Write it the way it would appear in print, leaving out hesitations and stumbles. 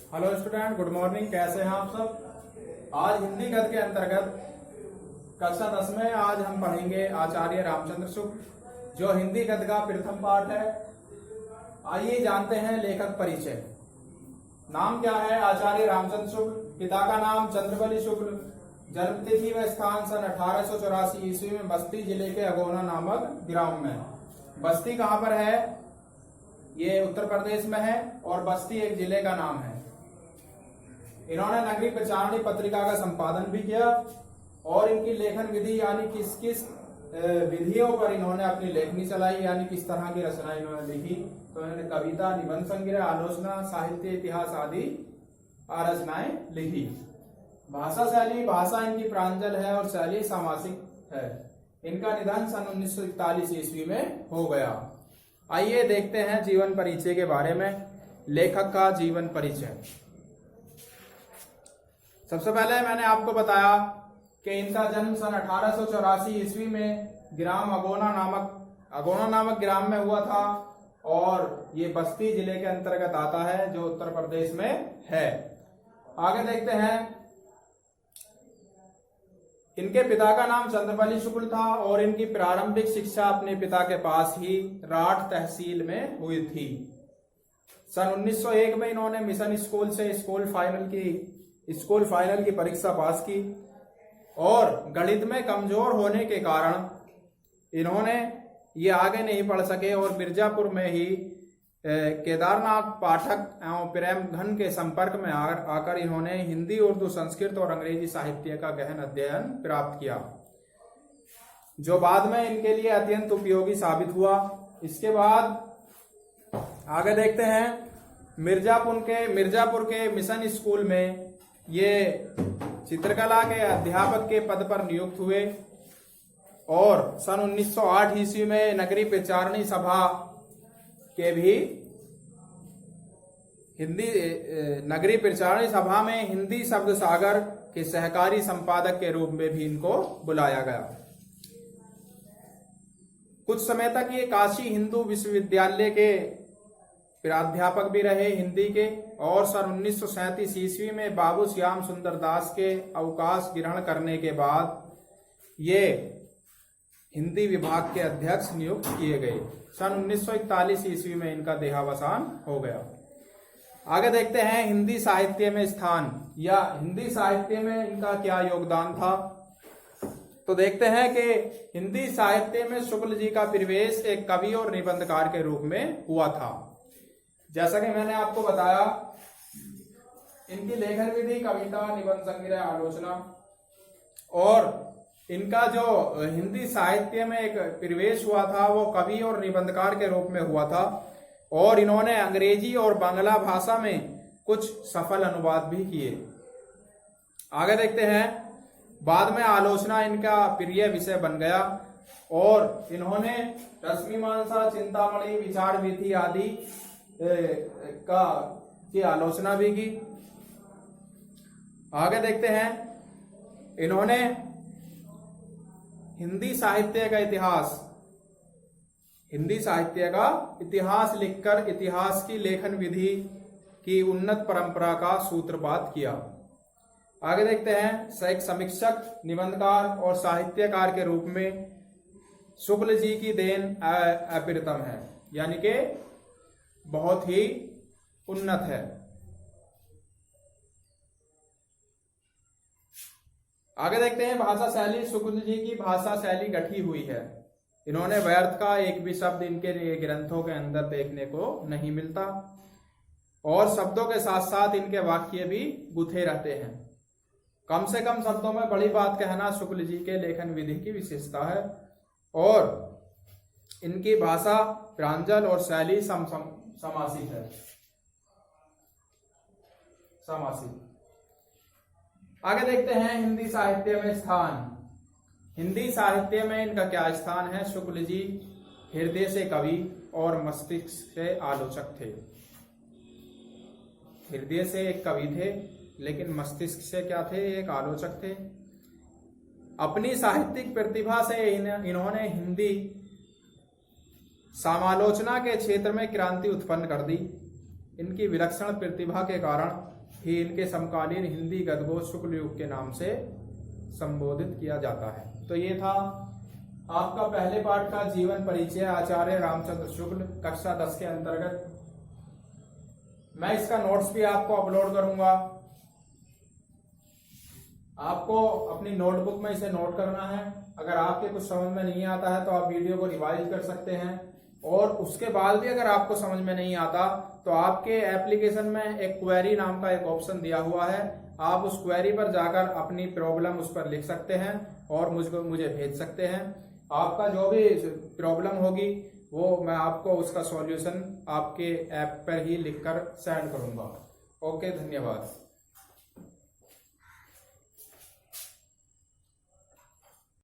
Hello student, good morning. कैसे हैं आप सब। आज हिंदी गद्य के अंतर्गत कक्षा 10 में आज हम पढ़ेंगे आचार्य रामचंद्र शुक्ल, जो हिंदी गद्य का प्रथम पाठ है। आइए जानते हैं लेखक परिचय। नाम क्या है? आचार्य रामचंद्र शुक्ल। पिता का नाम चंद्रबली शुक्ल। जन्म तिथि व स्थान सन 1884 ईस्वी में बस्ती जिले के अगोना नामक ग्राम में। बस्ती कहाँ पर है? ये उत्तर प्रदेश में है और बस्ती एक जिले का नाम है। इन्होंने नगरी प्रचारणी पत्रिका का संपादन भी किया और इनकी लेखन विधि यानी किस किस विधियों पर इन्होंने अपनी लेखनी चलाई, यानी किस तरह की रचना इन्होंने लिखी। तो इन्होंने कविता, निबंध संग्रह, आलोचना, साहित्य, इतिहास आदि रचनाएं लिखी। भाषा शैली, भाषा इनकी प्रांजल है और शैली सामासिक है। इनका निधन सन 1941 ईस्वी में हो गया। आइए देखते हैं जीवन परिचय के बारे में। लेखक का जीवन परिचय। सबसे पहले मैंने आपको बताया कि इनका जन्म सन 1884 ईस्वी में ग्राम अगोना नामक ग्राम में हुआ था और ये बस्ती जिले के अंतर्गत आता है, जो उत्तर प्रदेश में है। आगे देखते हैं। इनके पिता का नाम चंद्रबली शुक्ल था और इनकी प्रारंभिक शिक्षा अपने पिता के पास ही राठ तहसील में हुई थी। सन 1901 में इन्होंने मिशन स्कूल से स्कूल फाइनल की परीक्षा पास की और गणित में कमजोर होने के कारण इन्होंने ये आगे नहीं पढ़ सके और मिर्जापुर में ही केदारनाथ पाठक एवं प्रेम घन के संपर्क में आकर इन्होंने हिंदी, उर्दू, संस्कृत और अंग्रेजी साहित्य का गहन अध्ययन प्राप्त किया, जो बाद में इनके लिए अत्यंत उपयोगी साबित हुआ। इसके बाद आगे देखते हैं। मिर्जापुर के मिशन स्कूल में ये चित्रकला के अध्यापक के पद पर नियुक्त हुए और सन 1908 ईस्वी में नगरी प्रचारणी सभा के भी नगरी प्रचारणी सभा में हिंदी शब्द सागर के सहकारी संपादक के रूप में भी इनको बुलाया गया। कुछ समय तक ये काशी हिंदू विश्वविद्यालय के प्राध्यापक भी रहे हिंदी के और सन 1937 ईस्वी में बाबू श्याम सुंदर दास के अवकाश ग्रहण करने के बाद ये हिंदी विभाग के अध्यक्ष नियुक्त किए गए। सन 1941 ईस्वी में इनका देहावसान हो गया। आगे देखते हैं हिंदी साहित्य में स्थान या हिंदी साहित्य में इनका क्या योगदान था। तो देखते हैं कि हिंदी साहित्य में शुक्ल जी का प्रवेश एक कवि और निबंधकार के रूप में हुआ था। जैसा कि मैंने आपको बताया, इनकी लेखन विधि कविता, निबंध संग्रह, आलोचना, और इनका जो हिंदी साहित्य में एक प्रवेश हुआ था वो कवि और निबंधकार के रूप में हुआ था और इन्होंने अंग्रेजी और बांग्ला भाषा में कुछ सफल अनुवाद भी किए। आगे देखते हैं। बाद में आलोचना इनका प्रिय विषय बन गया और इन्होंने रश्मिमांसा, चिंतामणि, विचार विधि आदि की आलोचना भी की। आगे देखते हैं। इन्होंने हिंदी साहित्य का इतिहास लिखकर इतिहास की लेखन विधि की उन्नत परंपरा का सूत्रपात किया। आगे देखते हैं। एक समीक्षक, निबंधकार और साहित्यकार के रूप में शुक्ल जी की देन अप्रतिम है, यानी कि बहुत ही उन्नत है। आगे देखते हैं। भाषा शैली। शुक्ल जी की भाषा शैली गठी हुई है। इन्होंने व्यर्थ का एक भी शब्द इनके ग्रंथों के अंदर देखने को नहीं मिलता और शब्दों के साथ साथ इनके वाक्य भी गुथे रहते हैं। कम से कम शब्दों में बड़ी बात कहना शुक्ल जी के लेखन विधि की विशेषता है और इनकी भाषा प्रांजल और शैली समासिक है। आगे देखते हैं। हिंदी साहित्य में स्थान। हिंदी साहित्य में इनका क्या स्थान है? शुक्ल जी हृदय से कवि और मस्तिष्क से आलोचक थे। हृदय से एक कवि थे लेकिन मस्तिष्क से क्या थे? एक आलोचक थे। अपनी साहित्यिक प्रतिभा से इन्होंने हिंदी समालोचना के क्षेत्र में क्रांति उत्पन्न कर दी। इनकी विलक्षण प्रतिभा के कारण ही इनके समकालीन हिंदी गद्य शुक्ल युग के नाम से संबोधित किया जाता है। तो ये था आपका पहले पाठ का जीवन परिचय आचार्य रामचंद्र शुक्ल कक्षा 10 के अंतर्गत। मैं इसका नोट्स भी आपको अपलोड करूंगा। आपको अपनी नोटबुक में इसे नोट करना है। अगर आपके कुछ समझ में नहीं आता है तो आप वीडियो को रिवाइज कर सकते हैं, और उसके बाद भी अगर आपको समझ में नहीं आता तो आपके एप्लीकेशन में एक क्वेरी नाम का एक ऑप्शन दिया हुआ है। आप उस क्वेरी पर जाकर अपनी प्रॉब्लम उस पर लिख सकते हैं और मुझे भेज सकते हैं। आपका जो भी प्रॉब्लम होगी वो मैं आपको उसका सॉल्यूशन आपके ऐप पर ही लिखकर सेंड करूंगा। ओके, धन्यवाद।